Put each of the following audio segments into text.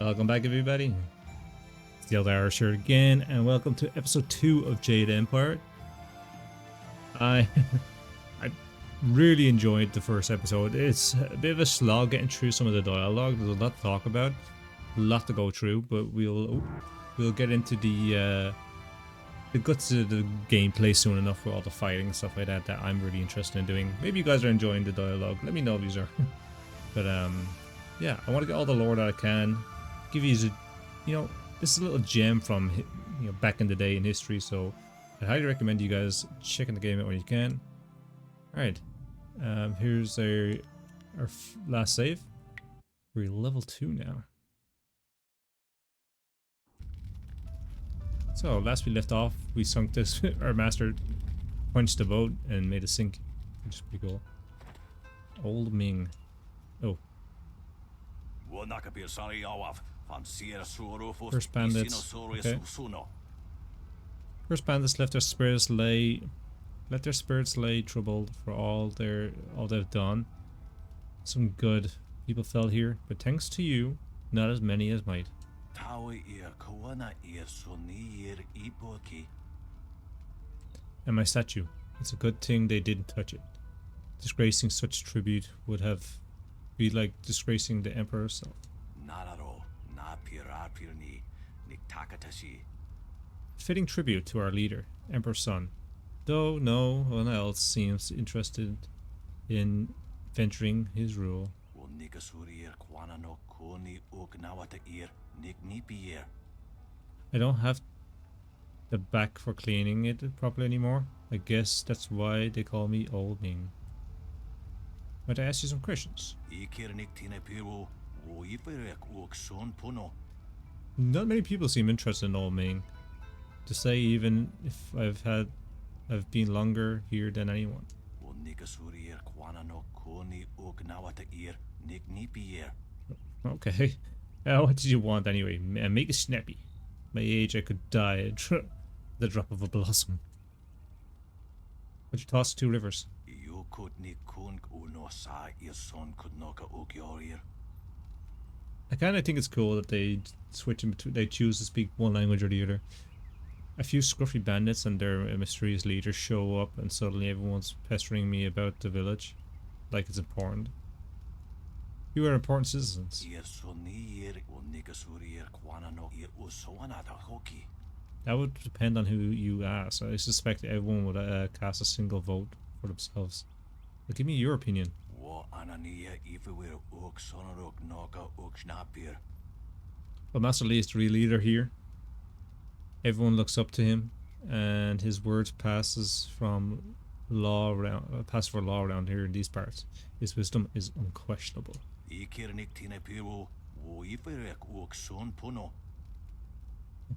Welcome back, everybody. It's the Old Irish here again, and welcome to episode 2 of Jade Empire. I really enjoyed the first episode. It's a bit of a slog getting through some of the dialogue. There's a lot to talk about, a lot to go through, but we'll get into the guts of the gameplay soon enough with all the fighting and stuff like that I'm really interested in doing. Maybe you guys are enjoying the dialogue. Let me know if you are. But yeah, I want to get all the lore that I can. Give you, this is a little gem from back in the day in history. So I highly recommend you guys checking the game out when you can. All right, here's our last save. We're level 2 now. So last we left off, we sunk this. Our master punched the boat and made it sink, which is pretty cool. Old Ming. Oh. First bandits. Okay. First bandits let their spirits lay troubled for all they've done. Some good people fell here, but thanks to you, not as many as might. And my statue. It's a good thing they didn't touch it. Disgracing such tribute would have be like disgracing the emperor herself. Fitting tribute to our leader, Emperor's son. Though no one else seems interested in venturing his rule. I don't have the back for cleaning it properly anymore. I guess that's why they call me Old Ming. Might I ask you some questions? Not many people seem interested in Old Ming. To say even if I've been longer here than anyone. Okay. What did you want anyway? Make it snappy. My age, I could die at the drop of a blossom. Would you toss 2 rivers? I kind of think it's cool that they switch in between. They choose to speak one language or the other. A few scruffy bandits and their mysterious leaders show up, and suddenly everyone's pestering me about the village, like it's important. You are important citizens. That would depend on who you ask. I suspect everyone would cast a single vote for themselves. But give me your opinion. Well, Master Lee is the real leader here. Everyone looks up to him, and his words pass for law around here in these parts. His wisdom is unquestionable.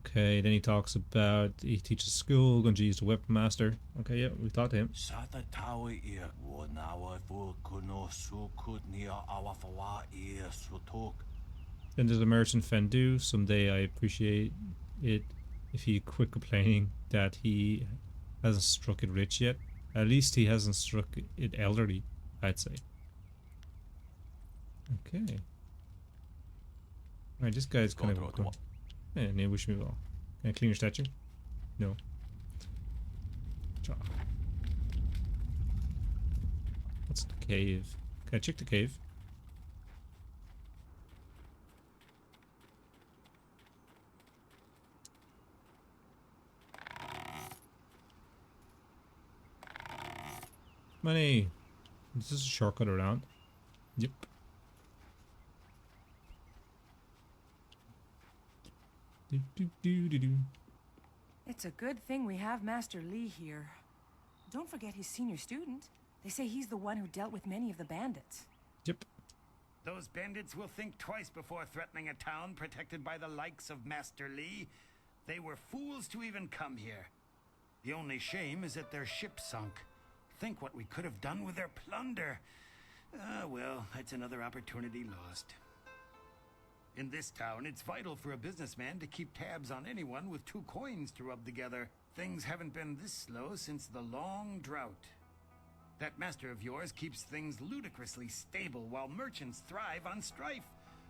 Okay, then he talks about he teaches school, Gunji is the weapon master. Okay, yeah, we talked to him. Then there's a merchant Fendu. Someday I appreciate it if he quit complaining that he hasn't struck it rich yet. At least he hasn't struck it elderly, I'd say. Okay. Alright, this guy's kind of cool. Yeah, and they wish me well. Can I clean your statue? No. What's the cave? Can I check the cave? Money. Is this a shortcut around? Yep. It's a good thing we have Master Lee here. Don't forget his senior student. They say he's the one who dealt with many of the bandits. Yep. Those bandits will think twice before threatening a town protected by the likes of Master Lee. They were fools to even come here. The only shame is that their ship sunk. Think what we could have done with their plunder. Well, that's another opportunity lost. In this town, it's vital for a businessman to keep tabs on anyone with 2 coins to rub together. Things haven't been this slow since the long drought. That master of yours keeps things ludicrously stable while merchants thrive on strife.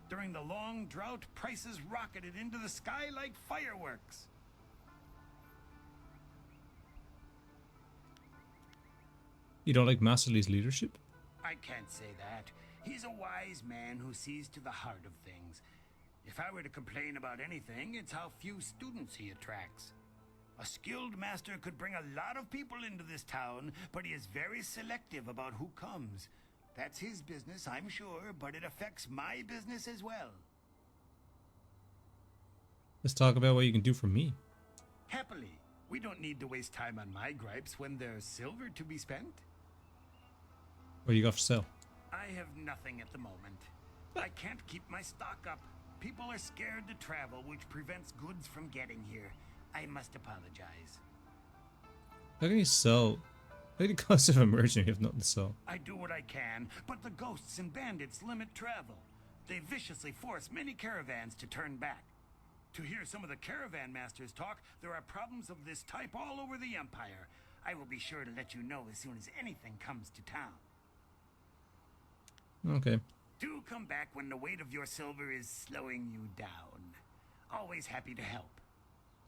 During the long drought, prices rocketed into the sky like fireworks. You don't like Master Lee's leadership? I can't say that. He's a wise man who sees to the heart of things. If I were to complain about anything, it's how few students he attracts. A skilled master could bring a lot of people into this town, but he is very selective about who comes. That's his business, I'm sure, but it affects my business as well. Let's talk about what you can do for me. Happily. We don't need to waste time on my gripes when there's silver to be spent. What do you got for sale? I have nothing at the moment. I can't keep my stock up. People are scared to travel, which prevents goods from getting here. I must apologize. How can you sell? How can you cost of emerging if you have nothing to sell? I do what I can, but the ghosts and bandits limit travel. They viciously force many caravans to turn back. To hear some of the caravan masters talk, there are problems of this type all over the Empire. I will be sure to let you know as soon as anything comes to town. Okay. Do come back when the weight of your silver is slowing you down. Always happy to help.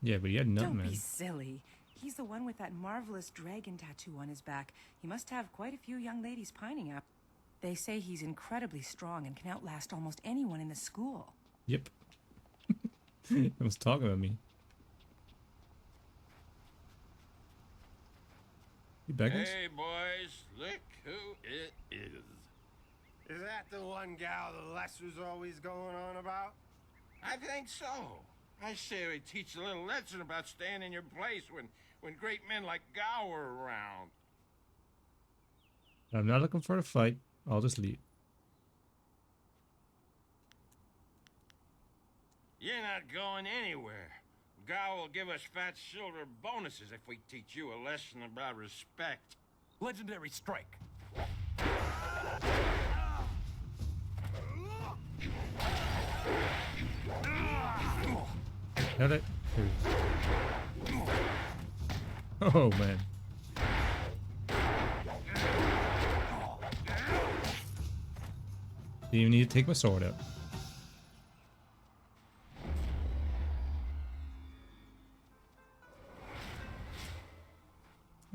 Yeah, but you had nothing, Don't man. be silly. He's the one with that marvelous dragon tattoo on his back. He must have quite a few young ladies pining up. They say he's incredibly strong and can outlast almost anyone in the school. Yep. It was talking about me. You beggars? Hey, boys, look who it is. Is that the one gal the Lesser's always going on about? I think so. I say we teach a little lesson about staying in your place when great men like Gow are around. I'm not looking for a fight. I'll just leave. You're not going anywhere. Gow will give us fat silver bonuses if we teach you a lesson about respect. Legendary strike. How did Oh man. Didn't even need to take my sword out.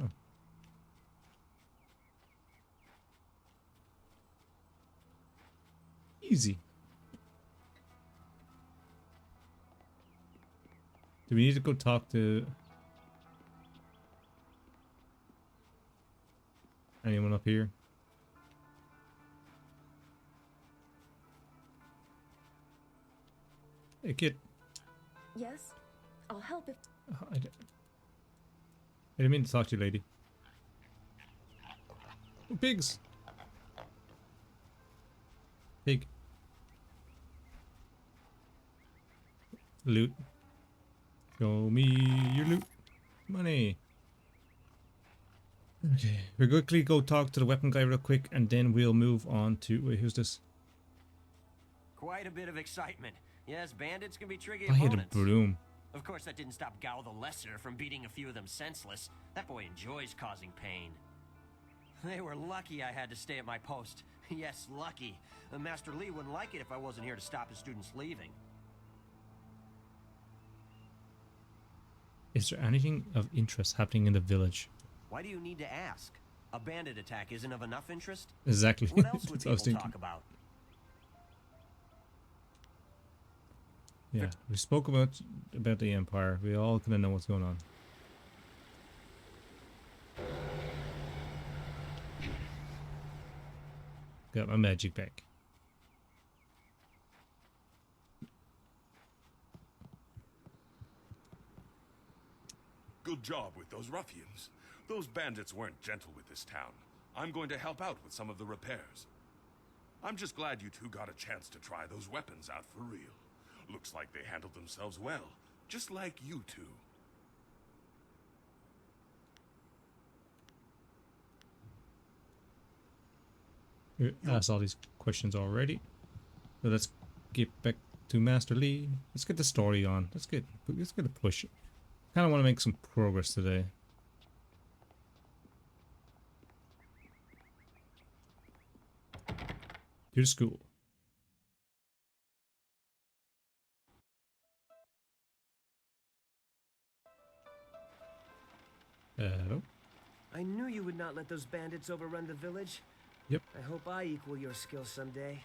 Oh. Easy. Do we need to go talk to anyone up here? Hey kid. Yes, I'll help if... I didn't mean to talk to you, lady. Oh, pigs! Pig. Loot. Show me your loot. Money. Okay, we'll quickly go talk to the weapon guy real quick, and then we'll move on to... Wait, who's this? Quite a bit of excitement. Yes, bandits can be tricky I hit a opponents. broom. Of course, that didn't stop Gow the Lesser from beating a few of them senseless. That boy enjoys causing pain. They were lucky I had to stay at my post. Yes, lucky. Master Lee wouldn't like it if I wasn't here to stop his students leaving. Is there anything of interest happening in the village? Why do you need to ask? A bandit attack isn't of enough interest? Exactly. What else would That's what I was people thinking. talk about? Yeah, we spoke about the Empire. We all kind of know what's going on. Got my magic back. Good job with those ruffians. Those bandits weren't gentle with this town. I'm going to help out with some of the repairs. I'm just glad you two got a chance to try those weapons out for real. Looks like they handled themselves well, just like you two. We asked all these questions already. So let's get back to Master Lee. Let's get the story on. Let's get a push. Kind of want to make some progress today. To the school. Hello. I knew you would not let those bandits overrun the village. Yep. I hope I equal your skill someday.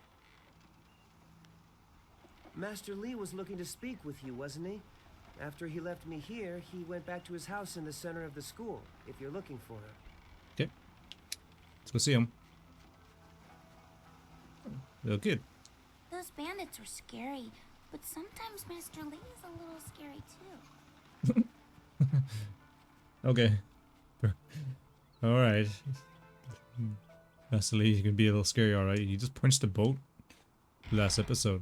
Master Li was looking to speak with you, wasn't he? After he left me here, he went back to his house in the center of the school, if you're looking for him. Okay. Let's go see him. Real good. Those bandits are scary, but sometimes Master Li is a little scary too. Okay. Alright. Master Lee, you can be a little scary, alright. You just punched a boat last episode.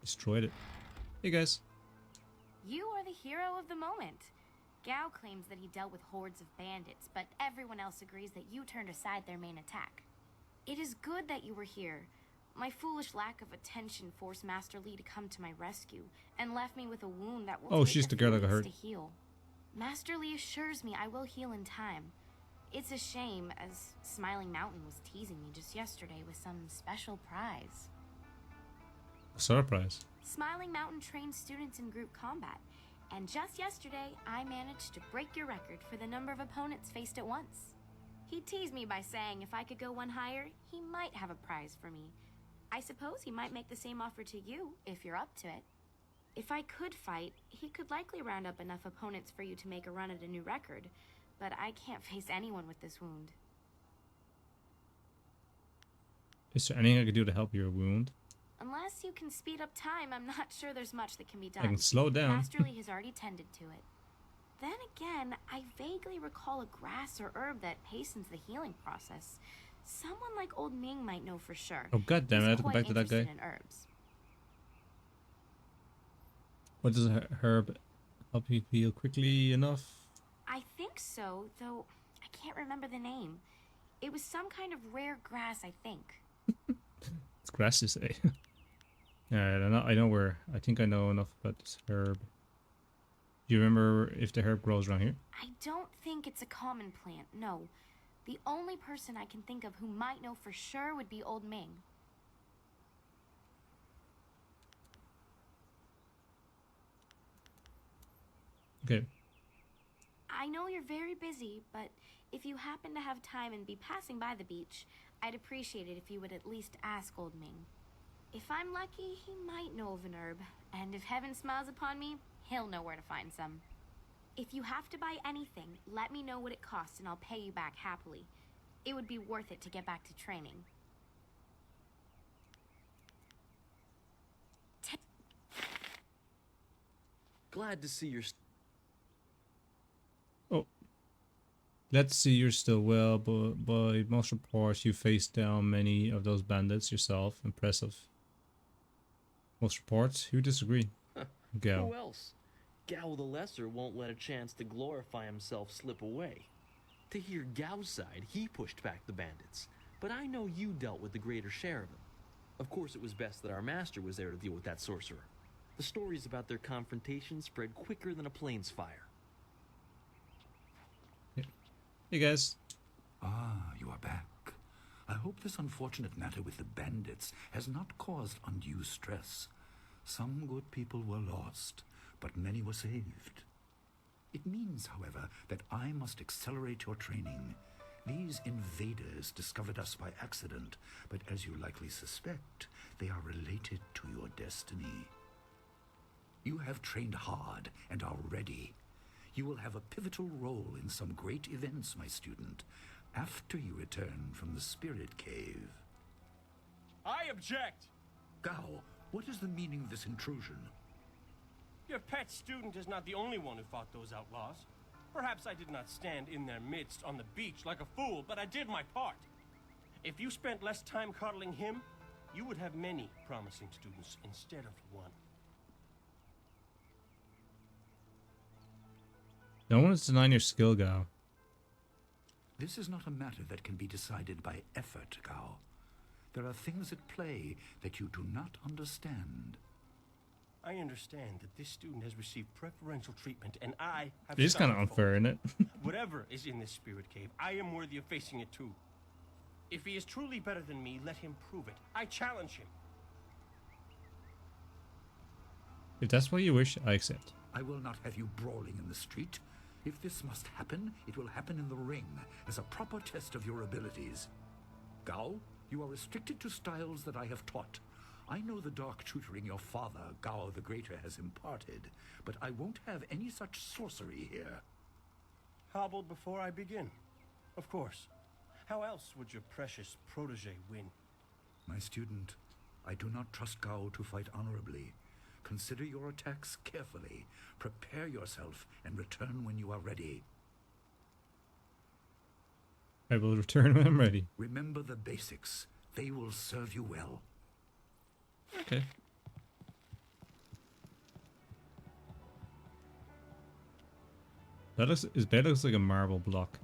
Destroyed it. Hey guys. You are the hero of the moment. Gao claims that he dealt with hordes of bandits, but everyone else agrees that you turned aside their main attack. It is good that you were here. My foolish lack of attention forced Master Li to come to my rescue, and left me with a wound that will take she's the girl that got hurt. to heal. Master Li assures me I will heal in time. It's a shame, as Smiling Mountain was teasing me just yesterday with some special prize. Surprise. Smiling Mountain trains students in group combat, and just yesterday I managed to break your record for the number of opponents faced at once. He teased me by saying if I could go one higher, he might have a prize for me. I suppose he might make the same offer to you, if you're up to it. If I could fight, he could likely round up enough opponents for you to make a run at a new record, but I can't face anyone with this wound. Is there anything I could do to help your wound? Unless you can speed up time, I'm not sure there's much that can be done. I can slow down. Master Li has already tended to it. Then again, I vaguely recall a grass or herb that hastens the healing process. Someone like Old Ming might know for sure. Oh god damn it, I have to go He's back to that quite guy. interested in herbs. What does a herb help you heal quickly enough? I think so, though I can't remember the name. It was some kind of rare grass, I think. It's grass, you say. Alright, I know where. I think I know enough about this herb. Do you remember if the herb grows around here? I don't think it's a common plant, no. The only person I can think of who might know for sure would be Old Ming. Okay. I know you're very busy, but if you happen to have time and be passing by the beach, I'd appreciate it if you would at least ask Old Ming. If I'm lucky, he might know of an herb, and if heaven smiles upon me, he'll know where to find some. If you have to buy anything, let me know what it costs and I'll pay you back happily. It would be worth it to get back to training. Glad to see you're... Oh. Let's see you're still well, but by most reports you faced down many of those bandits yourself. Impressive. Most reports? Who disagree? Gao. Who else? Gao the Lesser won't let a chance to glorify himself slip away. To hear Gao's side, he pushed back the bandits. But I know you dealt with the greater share of them. Of course, it was best that our master was there to deal with that sorcerer. The stories about their confrontation spread quicker than a plane's fire. Hey guys. Ah, you are back. I hope this unfortunate matter with the bandits has not caused undue stress. Some good people were lost, but many were saved. It means, however, that I must accelerate your training. These invaders discovered us by accident, but as you likely suspect, they are related to your destiny. You have trained hard and are ready. You will have a pivotal role in some great events, my student, after you return from the Spirit Cave. I object! Gao, what is the meaning of this intrusion? Your pet student is not the only one who fought those outlaws. Perhaps I did not stand in their midst on the beach like a fool, but I did my part. If you spent less time coddling him, you would have many promising students instead of one. No one is denying your skill, Gao. This is not a matter that can be decided by effort, Gao. There are things at play that you do not understand. I understand that this student has received preferential treatment, and I have... It is kind of unfair, isn't it? Whatever is in this spirit cave, I am worthy of facing it too. If he is truly better than me, let him prove it. I challenge him. If that's what you wish, I accept. I will not have you brawling in the street. If this must happen, it will happen in the ring, as a proper test of your abilities. Gao, you are restricted to styles that I have taught. I know the dark tutoring your father, Gao the Greater, has imparted, but I won't have any such sorcery here. Hobbled before I begin. Of course. How else would your precious protege win? My student, I do not trust Gao to fight honorably. Consider your attacks carefully. Prepare yourself and return when you are ready. I will return when I'm ready. Remember the basics. They will serve you well. Okay. His bed looks like a marble block.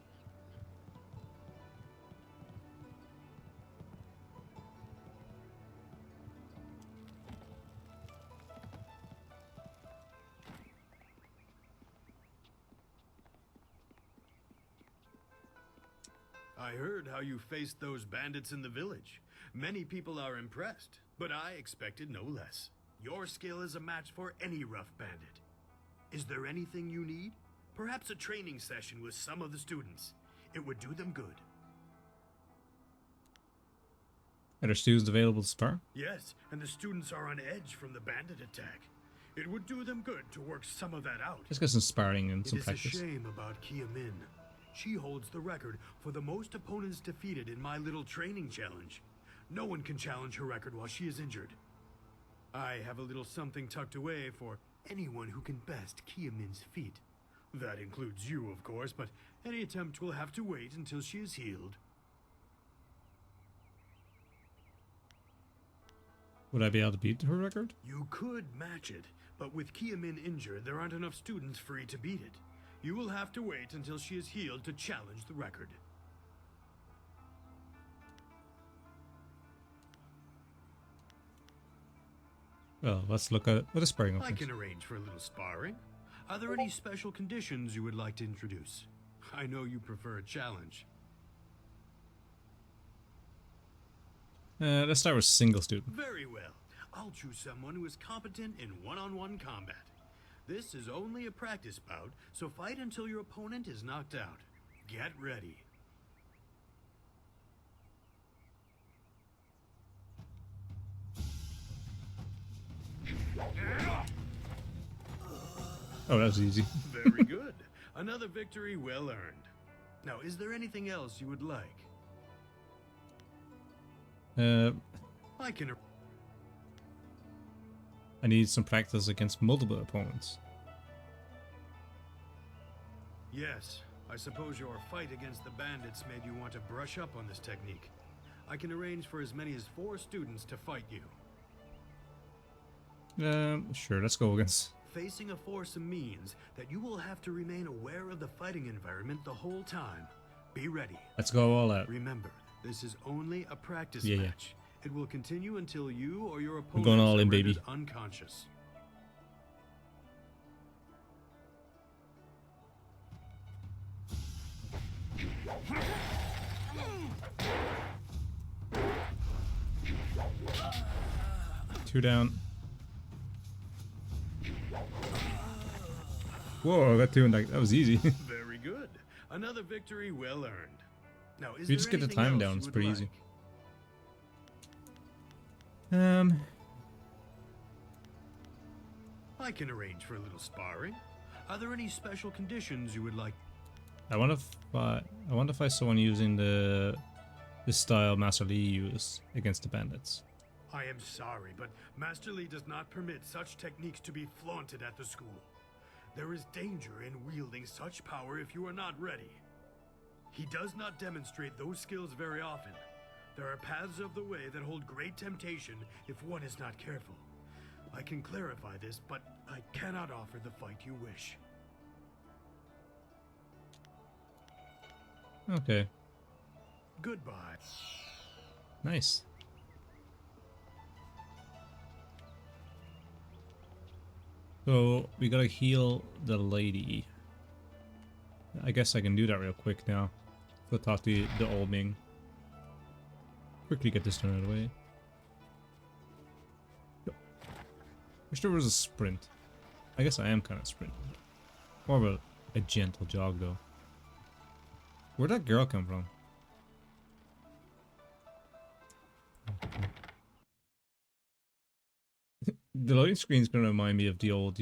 I heard how you faced those bandits in the village. Many people are impressed, but I expected no less. Your skill is a match for any rough bandit. Is there anything you need? Perhaps a training session with some of the students. It would do them good. Are there students available to spar? Yes, and the students are on edge from the bandit attack. It would do them good to work some of that out. Let's get some sparring and some practice. It is a shame about Kia Min. She holds the record for the most opponents defeated in my little training challenge. No one can challenge her record while she is injured. I have a little something tucked away for anyone who can best Kia Min's feat. That includes you, of course, but any attempt will have to wait until she is healed. Would I be able to beat her record? You could match it, but with Kia Min injured, there aren't enough students free to beat it. You will have to wait until she is healed to challenge the record. Well, let's look at what a sparring I opens. can arrange for a little sparring. Are there any special conditions you would like to introduce? I know you prefer a challenge. Let's start with single student. Very well. I'll choose someone who is competent in one-on-one combat. This is only a practice bout, so fight until your opponent is knocked out. Get ready. Oh, that was easy. Very good. Another victory well earned. Now, is there anything else you would like? I can... I need some practice against multiple opponents. Yes, I suppose your fight against the bandits made you want to brush up on this technique. I can arrange for as many as 4 students to fight you. Sure, let's go against... Facing a foursome means that you will have to remain aware of the fighting environment the whole time. Be ready. Let's go all out. Remember, this is only a practice Yeah. match. It will continue until you or your We're opponent going all are in, rendered baby. unconscious. Two down. Whoa, I got two in that. That was easy. Very good. Another victory well earned. Now, is We there just get the anything time else down, you it's would pretty like? easy. I can arrange for a little sparring. Are there any special conditions you would like? I wonder if I someone using the style Master Lee used against the bandits. I am sorry, but Master Lee does not permit such techniques to be flaunted at the school. There is danger in wielding such power if you are not ready. He does not demonstrate those skills very often. There are paths of the way that hold great temptation if one is not careful. I can clarify this, but I cannot offer the fight you wish. Okay. Goodbye. Nice. So we gotta heal the lady. I guess I can do that real quick now. Go talk to the old Ming. Quickly get this done out of the way. Yo. Wish there was a sprint. I guess I am kind of sprinting. More of a a gentle jog though. Where'd that girl come from? The loading screen's gonna remind me of the old,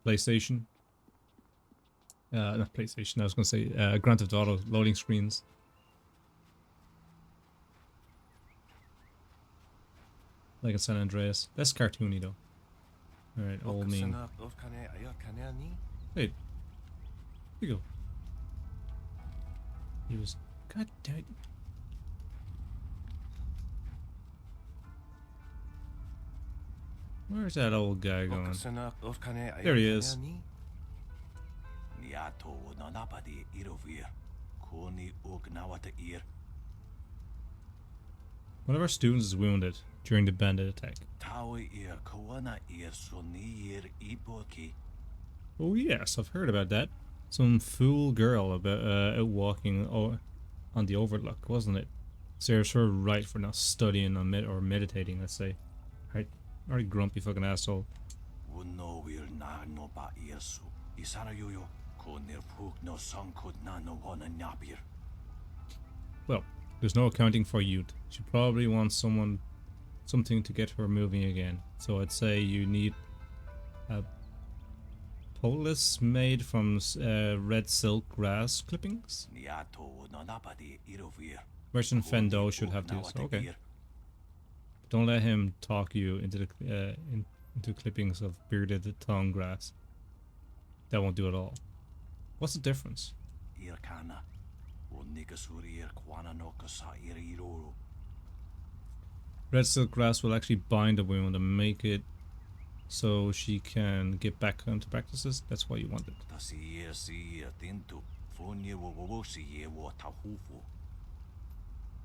PlayStation. Not PlayStation, I was gonna say Grand Theft Auto loading screens. Like in San Andreas. That's cartoony though. Alright, old meme. Hey. Here you go. He was... God damn it. Where's that old guy going? There he is. One of our students is wounded during the bandit attack. Oh yes, I've heard about that. Some fool girl about out walking on the Overlook, wasn't it? Serves her right for not studying or meditating, let's say. Right, already grumpy fucking asshole. Well, there's no accounting for youth. She probably wants something to get her moving again. So I'd say you need a polis made from red silk grass clippings. Merchant Fendo should have these. Okay. Don't let him talk you into the into clippings of bearded tongue grass. That won't do it all. What's the difference? Red silk grass will actually bind the wound and make it so she can get back into practices. That's why you want it.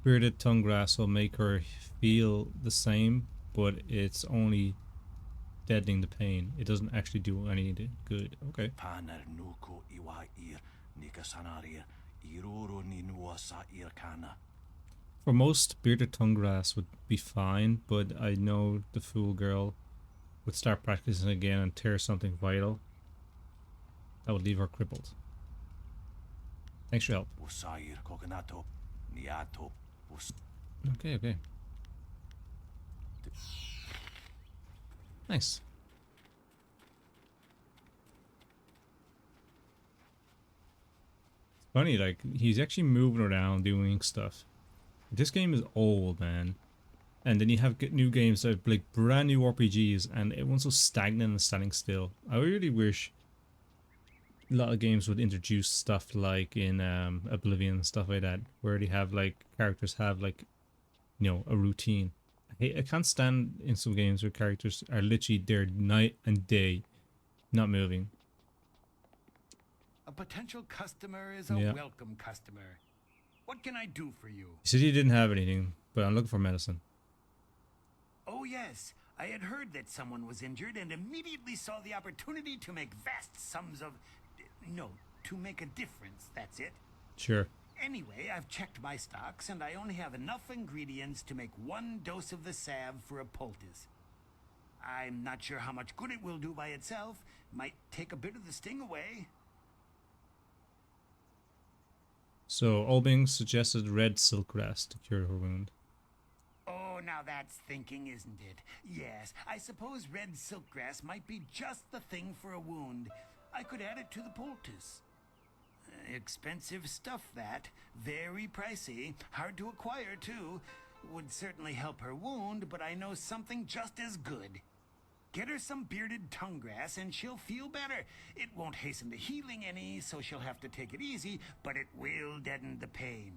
Bearded tongue grass will make her feel the same, but it's only deadening the pain. It doesn't actually do any good. Okay. For most, bearded tongue grass would be fine, but I know the fool girl would start practicing again and tear something vital. That would leave her crippled. Thanks for your help. Okay. Nice. It's funny, like, he's actually moving around doing stuff. This game is old, man. And then you have new games that are like brand new RPGs and everyone's so stagnant and standing still. I really wish a lot of games would introduce stuff like in Oblivion and stuff like that, where they have like characters have like, a routine. I can't stand in some games where characters are literally there night and day, not moving. A potential customer is a welcome customer. What can I do for you? He said he didn't have anything, but I'm looking for medicine. Oh yes, I had heard that someone was injured and immediately saw the opportunity to make vast sums of... No, to make a difference, that's it. Sure. Anyway, I've checked my stocks and I only have enough ingredients to make 1 dose of the salve for a poultice. I'm not sure how much good it will do by itself. Might take a bit of the sting away. So, Olbing suggested red silk grass to cure her wound. Oh, now that's thinking, isn't it? Yes, I suppose red silkgrass might be just the thing for a wound. I could add it to the poultice. Expensive stuff, that. Very pricey. Hard to acquire, too. Would certainly help her wound, but I know something just as good. Get her some bearded tongue grass and she'll feel better. It won't hasten the healing any, so she'll have to take it easy, but it will deaden the pain.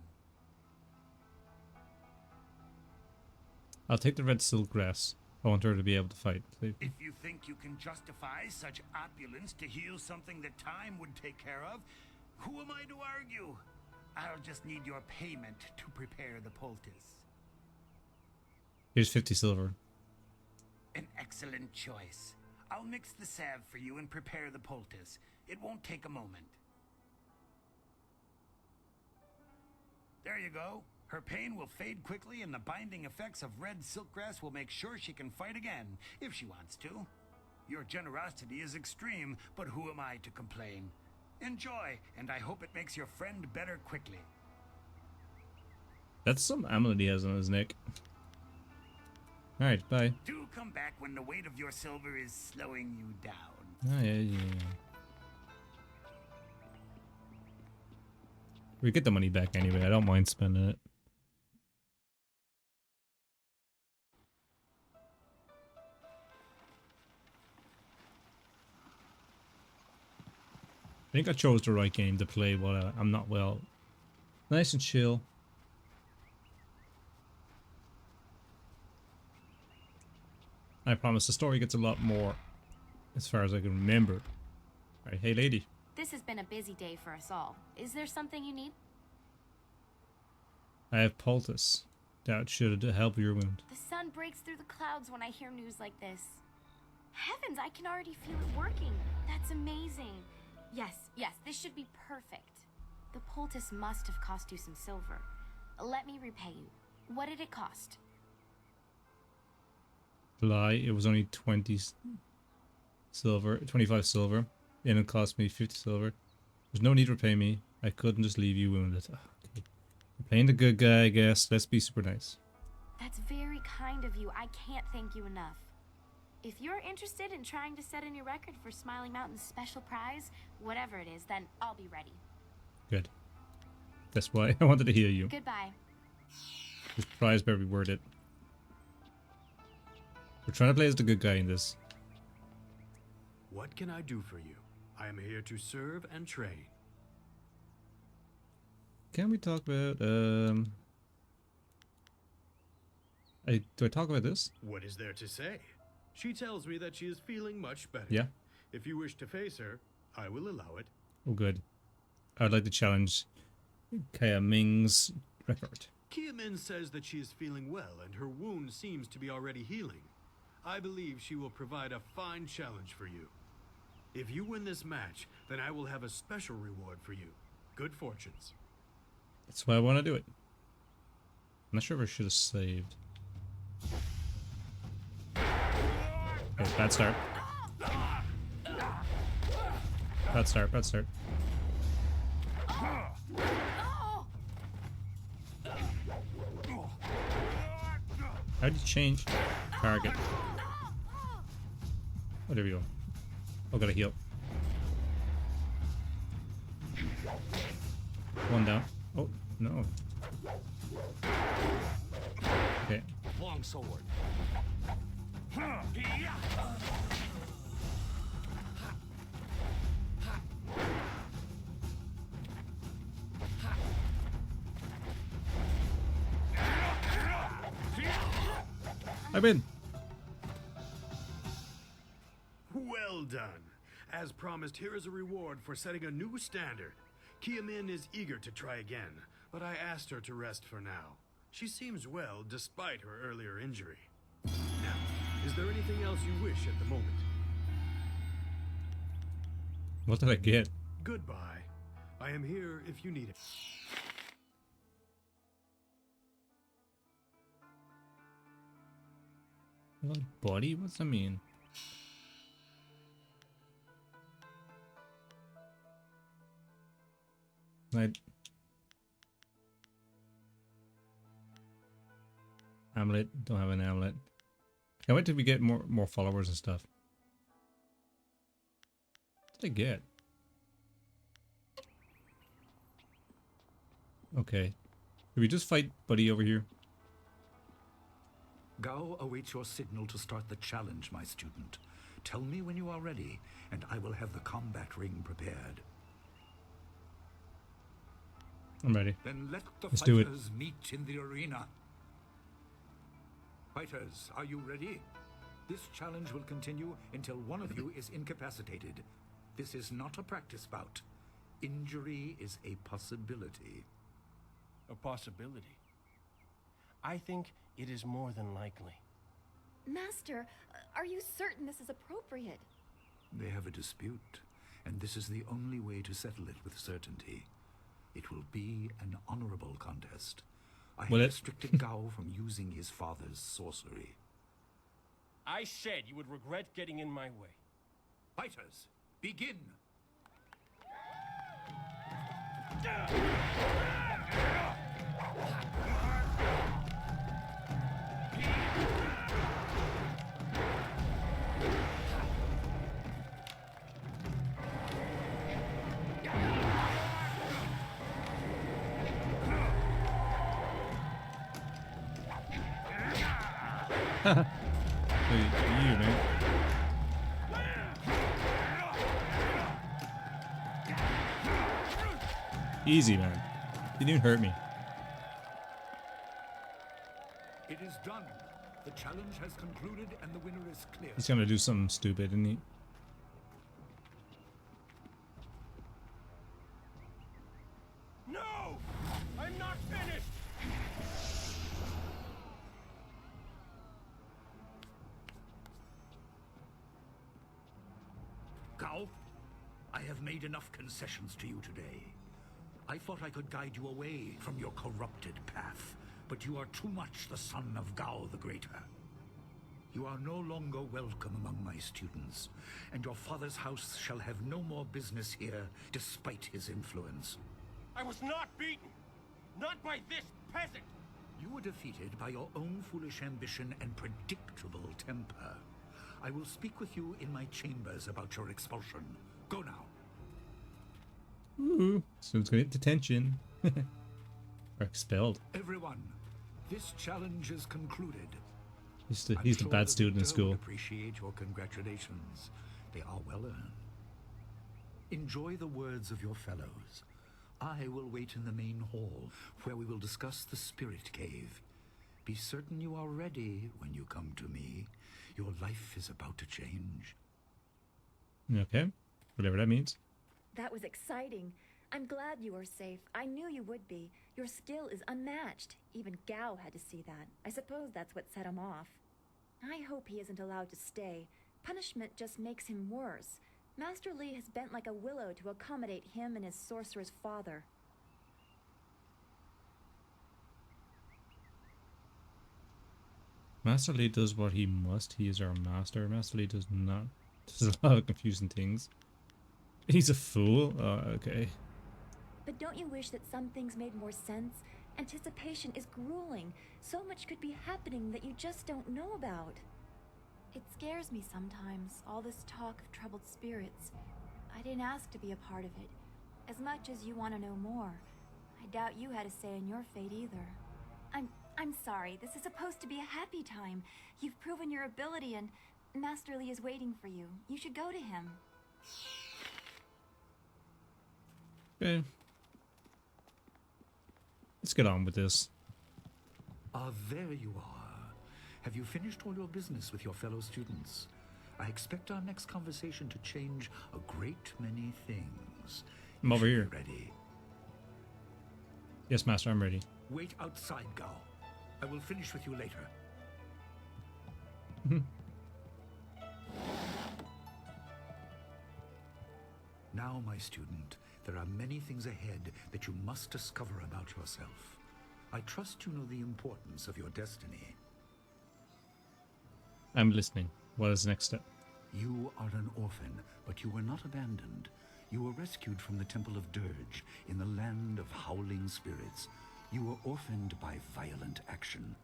I'll take the red silk grass. I want her to be able to fight. If you think you can justify such opulence to heal something that time would take care of, who am I to argue? I'll just need your payment to prepare the poultice. Here's 50 silver. An excellent choice. I'll mix the salve for you and prepare the poultice. It won't take a moment. There you go. Her pain will fade quickly and the binding effects of red silkgrass will make sure she can fight again, if she wants to. Your generosity is extreme, but who am I to complain? Enjoy, and I hope it makes your friend better quickly. That's some amulet he has on his neck. Alright, bye. Do come back when the weight of your silver is slowing you down. Oh, yeah. We get the money back anyway. I don't mind spending it. I think I chose the right game to play while I'm not well. Nice and chill. I promise the story gets a lot more as far as I can remember. Alright, hey lady. This has been a busy day for us all. Is there something you need? I have poultice. That should help your wound. The sun breaks through the clouds when I hear news like this. Heavens, I can already feel it working. That's amazing. Yes, this should be perfect. The poultice must have cost you some silver. Let me repay you. What did it cost? Lie, it was only 20 silver, 25 silver, and it cost me 50 silver. There's no need to repay me. I couldn't just leave you wounded. Okay. You're playing the good guy, I guess. Let's be super nice. That's very kind of you. I can't thank you enough. If you're interested in trying to set a new record for Smiling Mountain's special prize, whatever it is, then I'll be ready. Good. That's why I wanted to hear you. Goodbye. This prize better be worth it. We're trying to play as the good guy in this. What can I do for you? I am here to serve and train. Can we talk about do I talk about this? What is there to say? She tells me that she is feeling much better. Yeah. If you wish to face her, I will allow it. Oh good. I'd like to challenge Kaya Ming's record. Kia Min says that she is feeling well and her wound seems to be already healing. I believe she will provide a fine challenge for you. If you win this match, then I will have a special reward for you. Good fortunes. That's why I want to do it. I'm not sure if I should have saved. Okay, bad start. Bad start, bad start. How'd you change target? Oh, there we go. Oh, gotta heal. One down. Oh, no. Okay. Long sword. I win. Well done. As promised, here is a reward for setting a new standard. Kia Min is eager to try again, but I asked her to rest for now. She seems well despite her earlier injury. Now, is there anything else you wish at the moment? What did I get? Goodbye. I am here if you need it. Well, buddy, what's that mean? Amulet, don't have an amulet. Can't wait till we get more followers and stuff. What did I get? Okay. Did we just fight Buddy over here? Gao awaits your signal to start the challenge, my student. Tell me when you are ready, and I will have the combat ring prepared. I'm ready. Then let the Let's do it. fighters meet in the arena. Fighters, are you ready? This challenge will continue until one of you is incapacitated. This is not a practice bout. Injury is a possibility. A possibility? I think it is more than likely. Master, are you certain this is appropriate? They have a dispute, and this is the only way to settle it with certainty. It will be an honorable contest. I have restricted Gao from using his father's sorcery. I said you would regret getting in my way. Fighters, begin! You, man. Easy, man. You didn't hurt me. It is done. The challenge has concluded and the winner is clear. He's gonna do something stupid, isn't he? No! I'm not finished! Gao, I have made enough concessions to you today. I thought I could guide you away from your corrupted path, but you are too much the son of Gao the Greater. You are no longer welcome among my students, and your father's house shall have no more business here despite his influence. I was not beaten! Not by this peasant! You were defeated by your own foolish ambition and predictable temper. I will speak with you in my chambers about your expulsion. Go now. Ooh, someone's gonna get detention. Or expelled. Everyone, this challenge is concluded. He's the I'm bad the student in victor school. would appreciate your congratulations. They are well earned. Enjoy the words of your fellows. I will wait in the main hall, where we will discuss the spirit cave. Be certain you are ready when you come to me. Your life is about to change. Okay, whatever that means. That was exciting. I'm glad you were safe. I knew you would be. Your skill is unmatched. Even Gao had to see that. I suppose that's what set him off. I hope he isn't allowed to stay. Punishment just makes him worse. Master Li has bent like a willow to accommodate him and his sorcerer's father. Master Li does what he must. He is our master. Master Li does not. There's a lot of confusing things. He's a fool? Oh, okay. But don't you wish that some things made more sense? Anticipation is grueling. So much could be happening that you just don't know about. It scares me sometimes, all this talk of troubled spirits. I didn't ask to be a part of it. As much as you want to know more, I doubt you had a say in your fate either. I'm sorry. This is supposed to be a happy time. You've proven your ability and Master Li is waiting for you. You should go to him. Okay. Let's get on with this. Ah, there you are. Have you finished all your business with your fellow students? I expect our next conversation to change a great many things. I'm over You here. should be ready. Yes, Master, I'm ready. Wait outside, Gao. I will finish with you later. Now, my student, there are many things ahead that you must discover about yourself. I trust you know the importance of your destiny. I'm listening. What is the next step? You are an orphan, but you were not abandoned. You were rescued from the Temple of Dirge in the land of howling spirits. You were orphaned by violent action.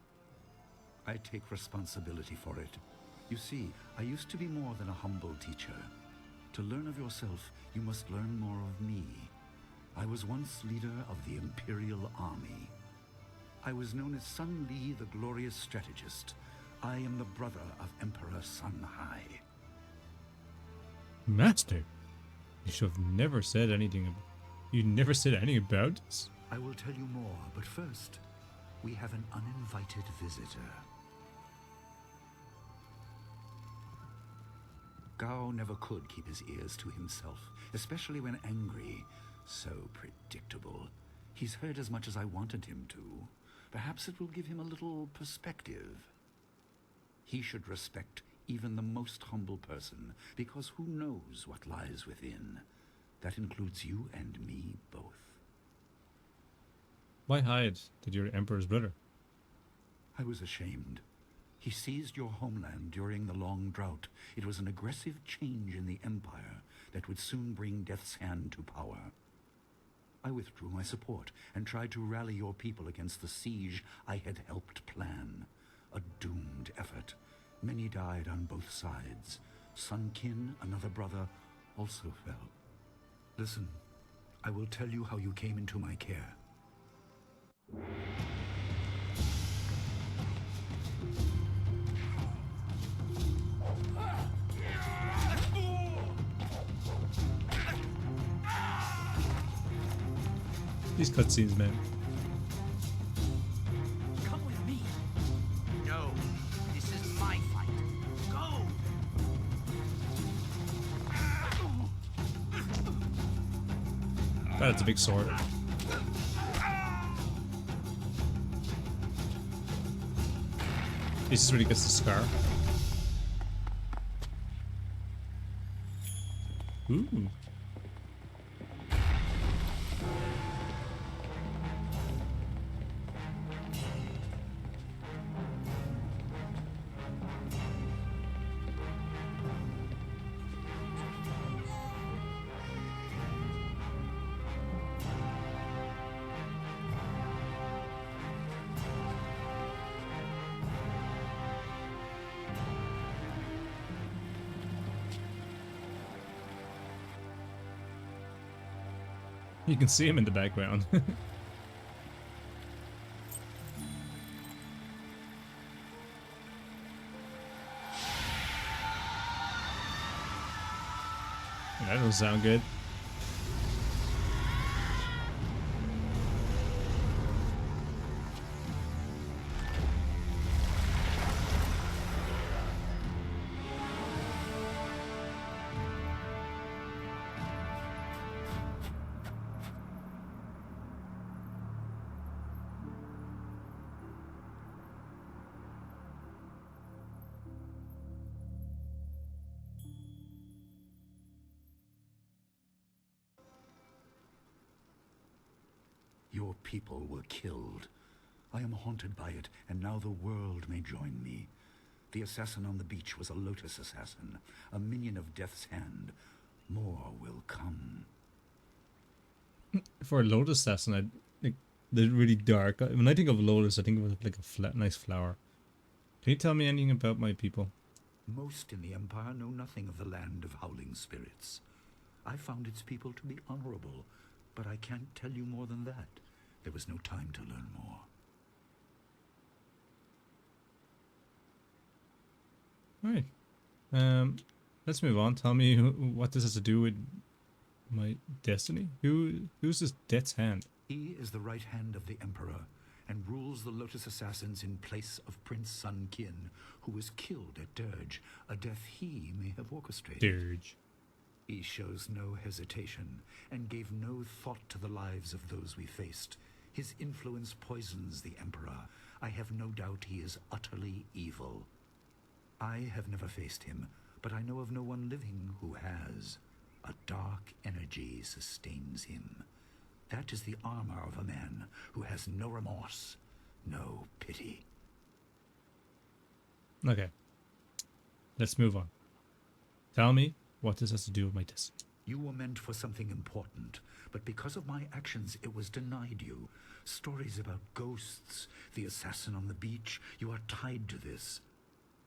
I take responsibility for it. You see, I used to be more than a humble teacher. To learn of yourself, you must learn more of me. I was once leader of the Imperial Army. I was known as Sun Li, the glorious strategist. I am the brother of Emperor Sun Hai. Master, you should have never said anything. You never said anything about this. I will tell you more, but first, we have an uninvited visitor. Gao never could keep his ears to himself, especially when angry. So predictable. He's heard as much as I wanted him to. Perhaps it will give him a little perspective. He should respect even the most humble person, because who knows what lies within? That includes you and me both. Why hide that you're the Emperor's brother? I was ashamed. He seized your homeland during the long drought. It was an aggressive change in the Empire that would soon bring Death's Hand to power. I withdrew my support and tried to rally your people against the siege I had helped plan. A doomed effort. Many died on both sides. Sun Qin, another brother, also fell. Listen, I will tell you how you came into my care. These cutscenes, man. Come with me. No, this is my fight. Go! That's a big sword. This is where he gets the scar. Ooh. You can see him in the background. That doesn't sound good. Your people were killed. I am haunted by it, and now the world may join me. The assassin on the beach was a Lotus assassin, a minion of Death's Hand. More will come. For a Lotus assassin, they're really dark. When I think of Lotus, I think of like a nice flower. Can you tell me anything about my people? Most in the Empire know nothing of the land of howling spirits. I found its people to be honorable, but I can't tell you more than that. There was no time to learn more. Right. Let's move on. Tell me what this has to do with my destiny. Who's this Death's Hand? He is the right hand of the Emperor and rules the Lotus Assassins in place of Prince Sun Qin, who was killed at Dirge, a death he may have orchestrated. Dirge. He shows no hesitation and gave no thought to the lives of those we faced. His influence poisons the Emperor. I have no doubt he is utterly evil. I have never faced him, but I know of no one living who has. A dark energy sustains him. That is the armor of a man who has no remorse, no pity. Okay. Let's move on. Tell me what this has to do with my destiny. You were meant for something important, but because of my actions, it was denied you. Stories about ghosts, the assassin on the beach, you are tied to this.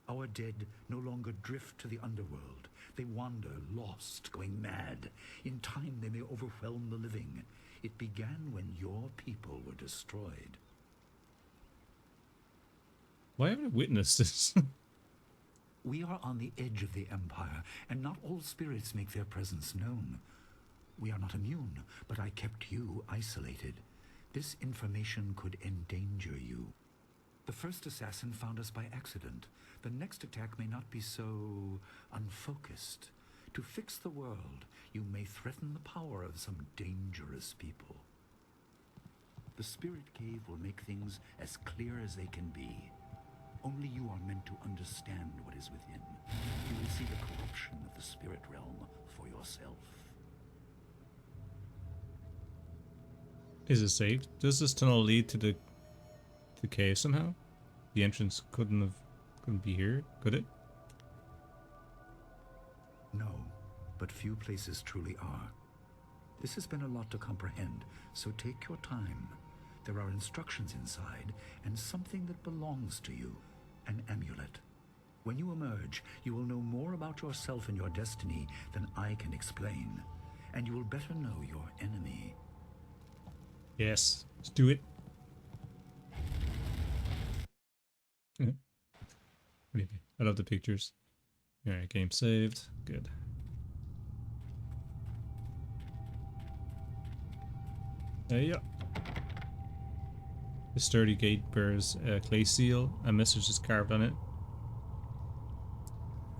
Our dead no longer drift to the underworld. They wander, lost, going mad. In time, they may overwhelm the living. It began when your people were destroyed. Why haven't I witnessed this? We are on the edge of the Empire, and not all spirits make their presence known. We are not immune, but I kept you isolated. This information could endanger you. The first assassin found us by accident. The next attack may not be so unfocused. To fix the world, you may threaten the power of some dangerous people. The Spirit Cave will make things as clear as they can be. Only you are meant to understand what is within. You will see the corruption of the spirit realm for yourself. Is it safe? Does this tunnel lead to the cave somehow? The entrance couldn't Couldn't be here, could it? No, but few places truly are. This has been a lot to comprehend, so take your time. There are instructions inside, and something that belongs to you, an amulet. When you emerge, you will know more about yourself and your destiny than I can explain, and you will better know your enemy. Yes, let's do it. Maybe. I love the pictures. Alright, game saved. Good. Yeah. The sturdy gate bears a clay seal. A message is carved on it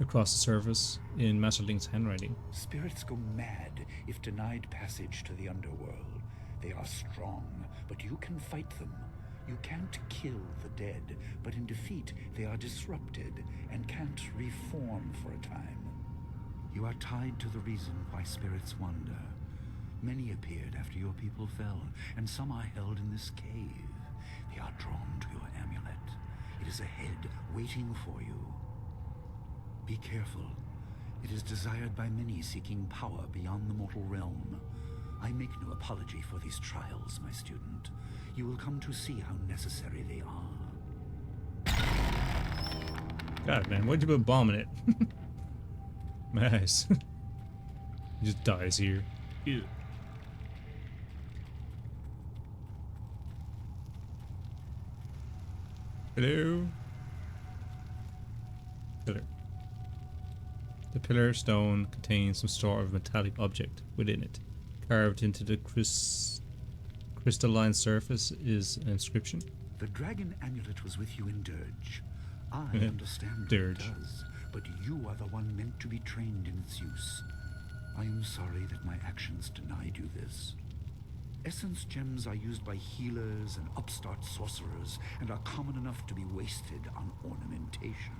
across the surface in Master Link's handwriting. Spirits go mad if denied passage to the underworld. They are strong, but you can fight them. You can't kill the dead, but in defeat they are disrupted and can't reform for a time. You are tied to the reason why spirits wander. Many appeared after your people fell, and some are held in this cave. They are drawn to your amulet. It is ahead, waiting for you. Be careful. It is desired by many seeking power beyond the mortal realm. I make no apology for these trials, my student. You will come to see how necessary they are. God, man, why'd you put a bomb in it? Nice. He just dies here. Ew. Hello? Pillar. The pillar stone contains some sort of metallic object within it. Carved into the crystalline surface is an inscription. The dragon amulet was with you in Dirge. I understand what it does, but you are the one meant to be trained in its use. I am sorry that my actions denied you this. Essence gems are used by healers and upstart sorcerers and are common enough to be wasted on ornamentation.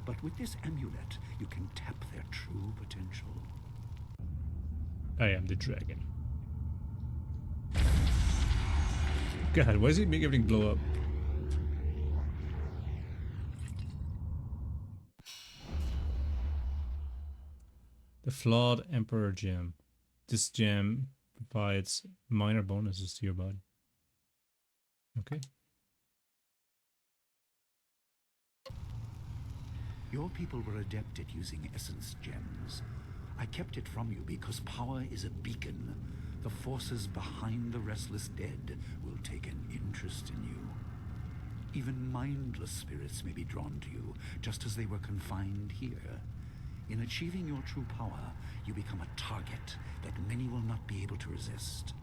But with this amulet, you can tap their true potential. I am the dragon. God, why does he make everything blow up? The flawed Emperor gem. This gem provides minor bonuses to your body. Okay. Your people were adept at using essence gems. I kept it from you because power is a beacon. The forces behind the restless dead will take an interest in you. Even mindless spirits may be drawn to you, just as they were confined here. In achieving your true power, you become a target that many will not be able to resist.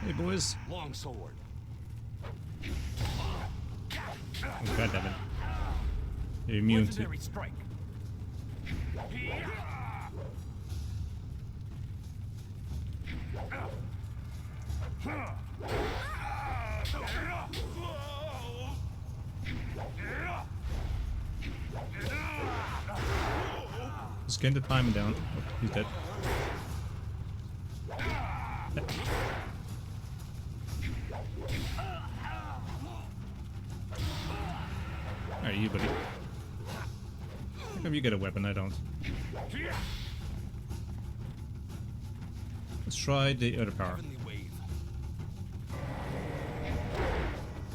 Hey, boys. Longsword. Oh, God damn it. You're immune to... strike. Just getting the timing down. Oh, he's dead. Alright, you buddy. How come you get a weapon? I don't. Let's try the other power.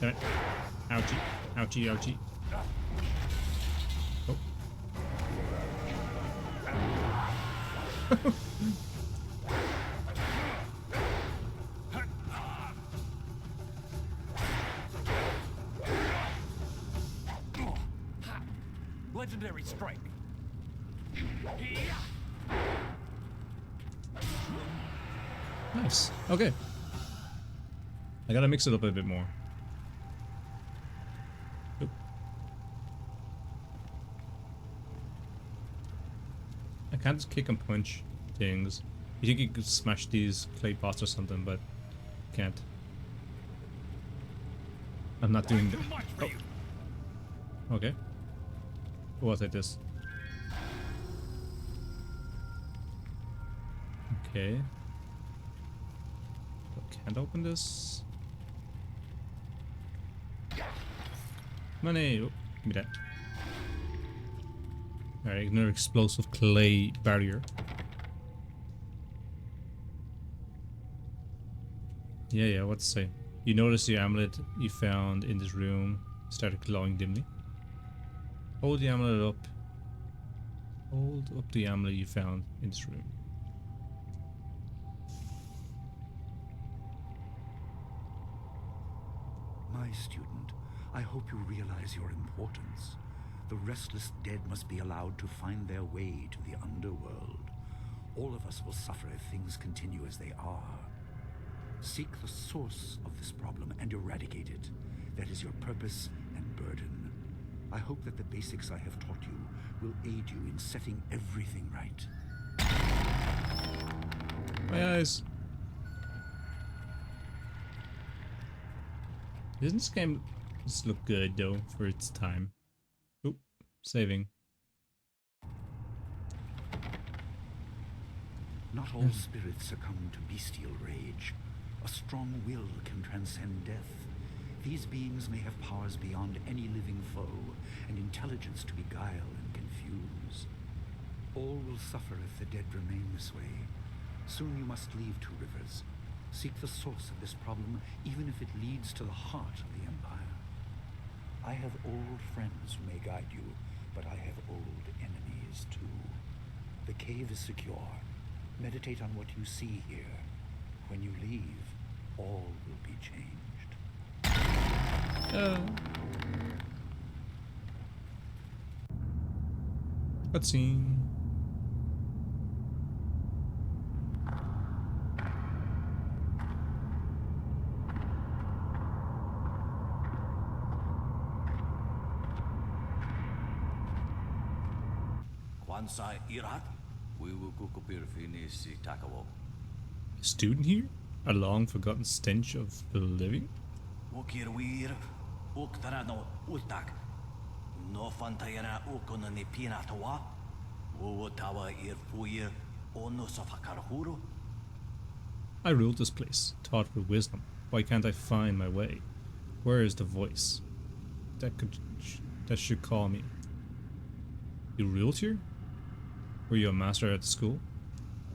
Damn it. Ouchie. Ouchie, ouchie. Oh. Legendary strike. Nice. Okay. I gotta mix it up a bit more. Oop. I can't just kick and punch things. You think you could smash these clay pots or something, but can't. I'm not doing that. Oh. Okay. We'll take this. Okay. Can't open this. Money! Oh, give me that. Alright, another explosive clay barrier. Yeah, what's to say? You notice the amulet you found in this room started glowing dimly. Hold the amulet up. Hold up the amulet you found in this room. My student, I hope you realize your importance. The restless dead must be allowed to find their way to the underworld. All of us will suffer if things continue as they are. Seek the source of this problem and eradicate it. That is your purpose and burden. I hope that the basics I have taught you will aid you in setting everything right. My eyes. Doesn't this game just look good though for its time? Oop, saving. Not all spirits succumb to bestial rage. A strong will can transcend death. These beings may have powers beyond any living foe, and intelligence to beguile and confuse. All will suffer if the dead remain this way. Soon you must leave Two Rivers. Seek the source of this problem, even if it leads to the heart of the Empire. I have old friends who may guide you, but I have old enemies too. The cave is secure. Meditate on what you see here. When you leave, all will be changed. Cutscene. Kwanzaa Irat, we will kukupir finisi takawo. A student here? A long-forgotten stench of the living? Ukirwir, uktarano ultak. No fantayana ukunani pinatawa. Wuwatawa irfuir onusafakarhuru. I ruled this place, taught with wisdom. Why can't I find my way? Where is the voice that should call me? You ruled here? Were you a master at the school?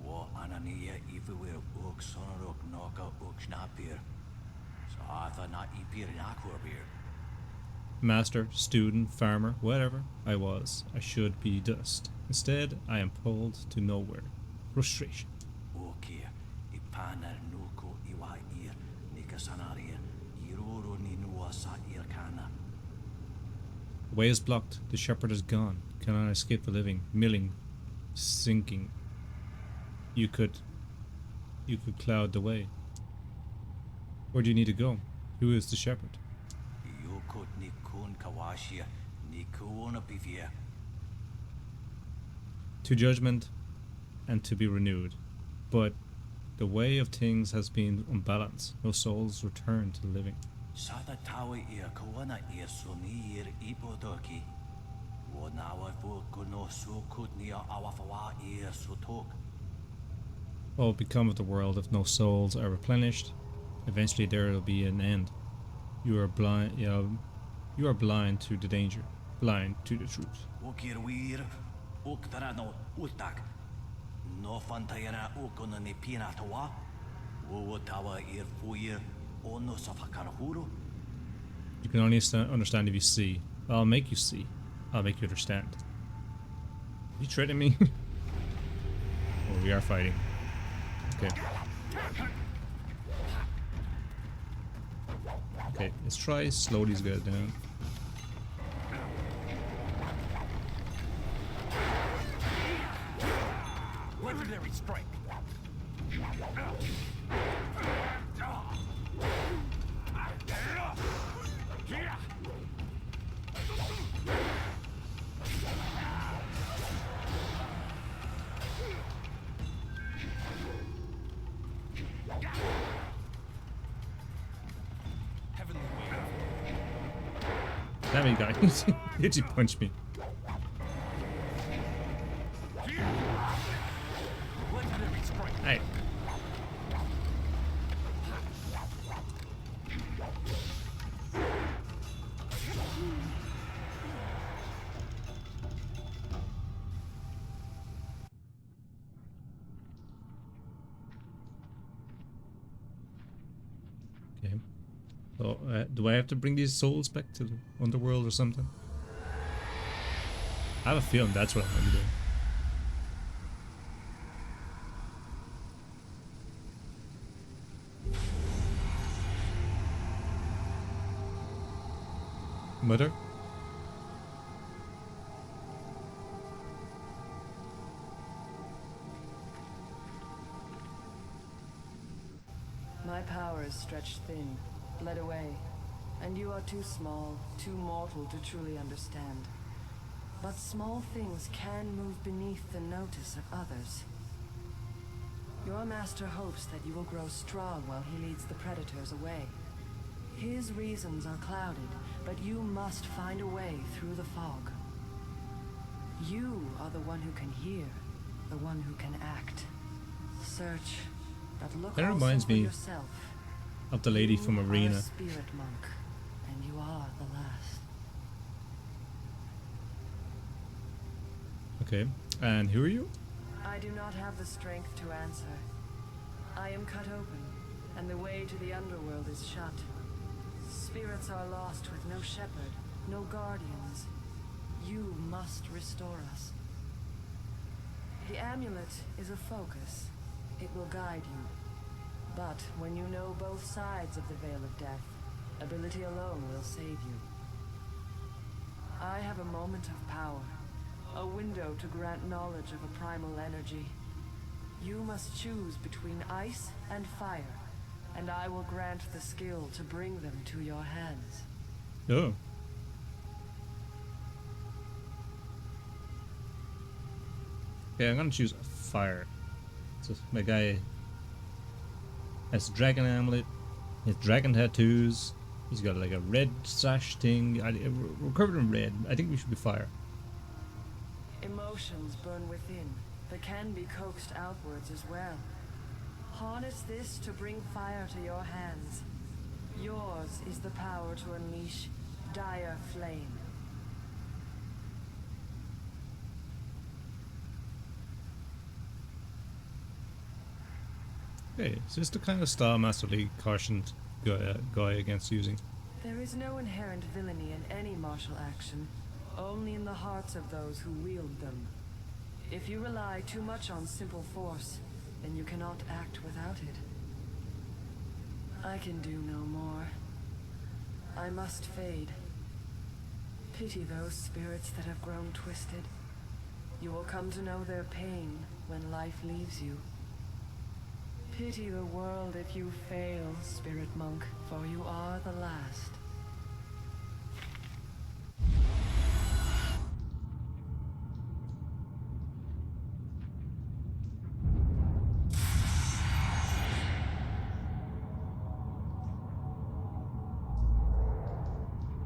Wo ananiya ifuir uksonoruk noka ukshnapir. Saatha na ipir nakwabir. Master, student, farmer, whatever I was, I should be dust. Instead, I am pulled to nowhere. Frustration. Ukir, ipana nuku iwa ir, nikasanaria, iruru ninua sa irkana. The way is blocked. The shepherd is gone. Cannot escape the living, milling, sinking. You could cloud the way. Where do you need to go? Who is the shepherd? Yukut nikun kawashia, nikuna bivia. To judgment and to be renewed. But the way of things has been unbalanced. No souls return to the living. Sada tawi ir kawana ir suni ir ipodoki. Wonawa fukuno sukutnia awafawa ir sutok. What will become of the world if no souls are replenished? Eventually there will be an end. You are blind. You are blind to the danger, blind to the truth. Ukirwir, uktarano ultak. No fantayana ukunani pinatawa. Wuwatawa ir fuir onusafakarhuru. You can only understand if you see. I'll make you see. I'll make you understand. Are you threatening me? Oh, we are fighting. Okay. Okay, let's try slow these guys down. Legendary strike. That many guys. Did you punch me? Hey. do I have to bring these souls back to the underworld or something? I have a feeling that's what I'm going to do. Mother? My power is stretched thin, bled away, and you are too small, too mortal to truly understand. But small things can move beneath the notice of others. Your master hopes that you will grow strong while he leads the predators away. His reasons are clouded, but you must find a way through the fog. You are the one who can hear, the one who can act. Search, but look That also reminds for me yourself. of the lady from You are a Arena. spirit monk, and you are the last. Okay, and who are you? I do not have the strength to answer. I am cut open, and the way to the underworld is shut. Spirits are lost with no shepherd, no guardians. You must restore us. The amulet is a focus. It will guide you. But when you know both sides of the Veil of Death, ability alone will save you. I have a moment of power, a window to grant knowledge of a primal energy. You must choose between ice and fire, and I will grant the skill to bring them to your hands. Oh. Okay, I'm gonna choose fire. So my guy has a dragon amulet, he has dragon tattoos, he's got like a red sash thing. We're covered in red. I think we should be fire. Emotions burn within, but can be coaxed outwards as well. Harness this to bring fire to your hands. Yours is the power to unleash dire flame. Hey, is this the kind of style Master League cautioned guy against using? There is no inherent villainy in any martial action, only in the hearts of those who wield them. If you rely too much on simple force, then you cannot act without it. I can do no more. I must fade. Pity those spirits that have grown twisted. You will come to know their pain when life leaves you. Pity the world if you fail, spirit monk, for you are the last.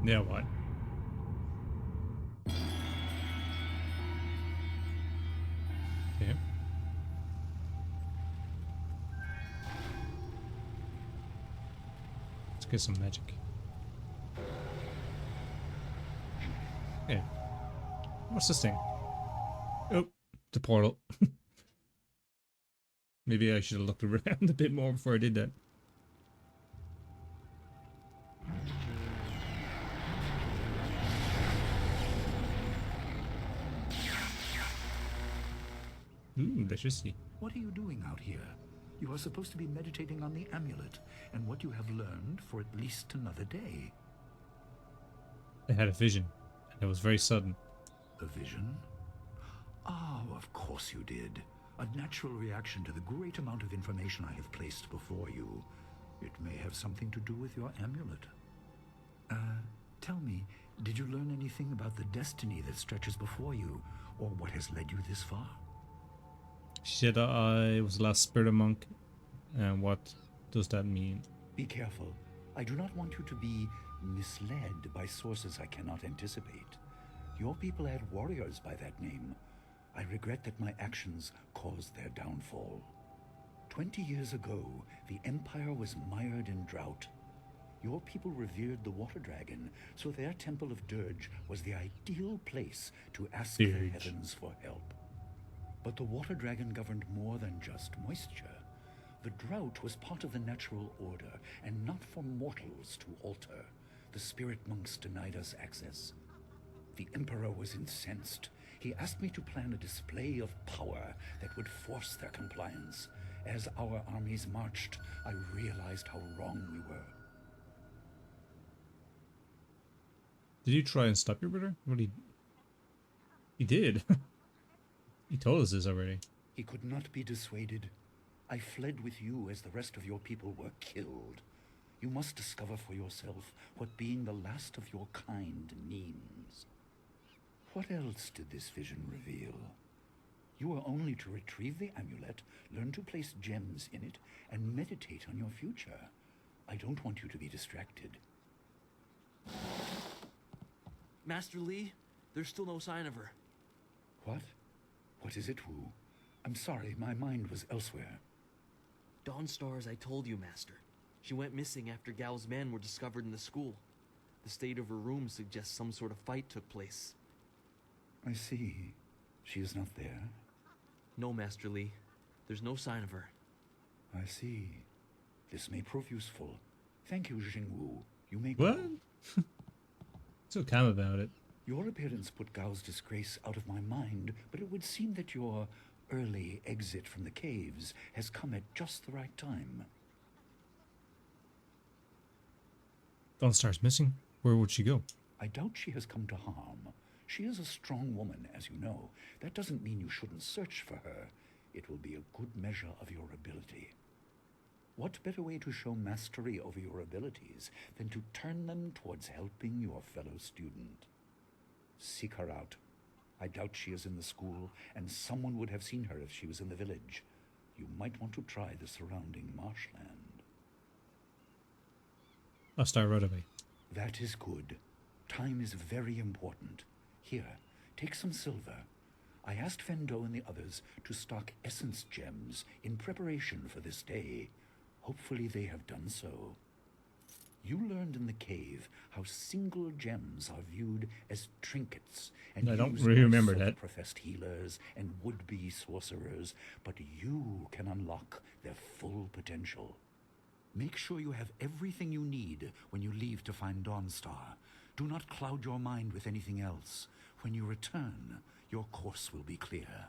Yeah, what? Okay. Let's get some magic. Okay. What's this thing? Oh, the portal. Maybe I should have looked around a bit more before I did that. Ooh, electricity. What are you doing out here? You are supposed to be meditating on the amulet and what you have learned for at least another day. I had a vision, and it was very sudden. A vision? Oh, of course you did. A natural reaction to the great amount of information I have placed before you. It may have something to do with your amulet. Tell me, did you learn anything about the destiny that stretches before you, or what has led you this far? She said I was the last spirit monk, and what does that mean? Be careful. I do not want you to be misled by sources I cannot anticipate. Your people had warriors by that name. I regret that my actions caused their downfall. 20 years ago, the Empire was mired in drought. Your people revered the water dragon, so their temple of Dirge was the ideal place to ask the heavens for help. But the water dragon governed more than just moisture. The drought was part of the natural order, and not for mortals to alter. The spirit monks denied us access. The Emperor was incensed. He asked me to plan a display of power that would force their compliance. As our armies marched, I realized how wrong we were. Did you try and stop your brother? What he did. He told us this already. He could not be dissuaded. I fled with you as the rest of your people were killed. You must discover for yourself what being the last of your kind means. What else did this vision reveal? You were only to retrieve the amulet, learn to place gems in it, and meditate on your future. I don't want you to be distracted. Master Li, there's still no sign of her. What? What is it, Wu? I'm sorry, my mind was elsewhere. Dawnstar, as I told you, Master. She went missing after Gao's men were discovered in the school. The state of her room suggests some sort of fight took place. I see. She is not there? No, Master Li. There's no sign of her. I see. This may prove useful. Thank you, Jingwu. You may What? go. So calm about it. Your appearance put Gao's disgrace out of my mind, but it would seem that your early exit from the caves has come at just the right time. Dawnstar's missing. Where would she go? I doubt she has come to harm. She is a strong woman, as you know. That doesn't mean you shouldn't search for her. It will be a good measure of your ability. What better way to show mastery over your abilities than to turn them towards helping your fellow student? Seek her out. I doubt she is in the school, and someone would have seen her if she was in the village. You might want to try the surrounding marshland. I'll start right away. That is good. Time is very important. Here, take some silver. I asked Fendo and the others to stock essence gems in preparation for this day. Hopefully they have done so. You learned in the cave how single gems are viewed as trinkets and I don't used really by remember that. self-professed healers and would-be sorcerers, but you can unlock their full potential. Make sure you have everything you need when you leave to find Dawnstar. Do not cloud your mind with anything else. When you return, your course will be clear.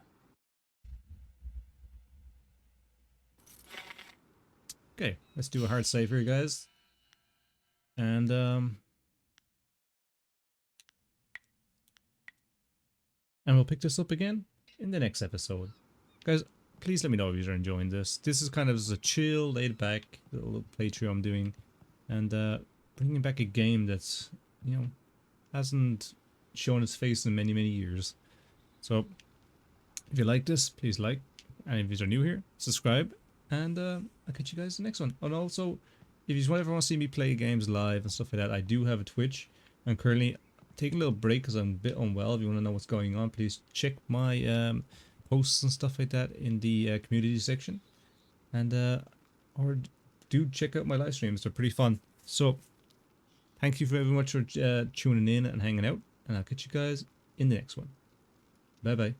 Okay, let's do a hard save here, guys. And we'll pick this up again in the next episode. Guys, please let me know if you're enjoying this. This is kind of just a chill, laid back little playthrough I'm doing. And bringing back a game that's, you know, hasn't shown its face in many, many years. So, if you like this, please like. And if you're new here, subscribe. And I'll catch you guys in the next one. And also, if you ever want to see me play games live and stuff like that, I do have a Twitch. I'm currently taking a little break because I'm a bit unwell. If you want to know what's going on, please check my posts and stuff like that in the community section. And or do check out my live streams. They're pretty fun. So, thank you very much for tuning in and hanging out. And I'll catch you guys in the next one. Bye-bye.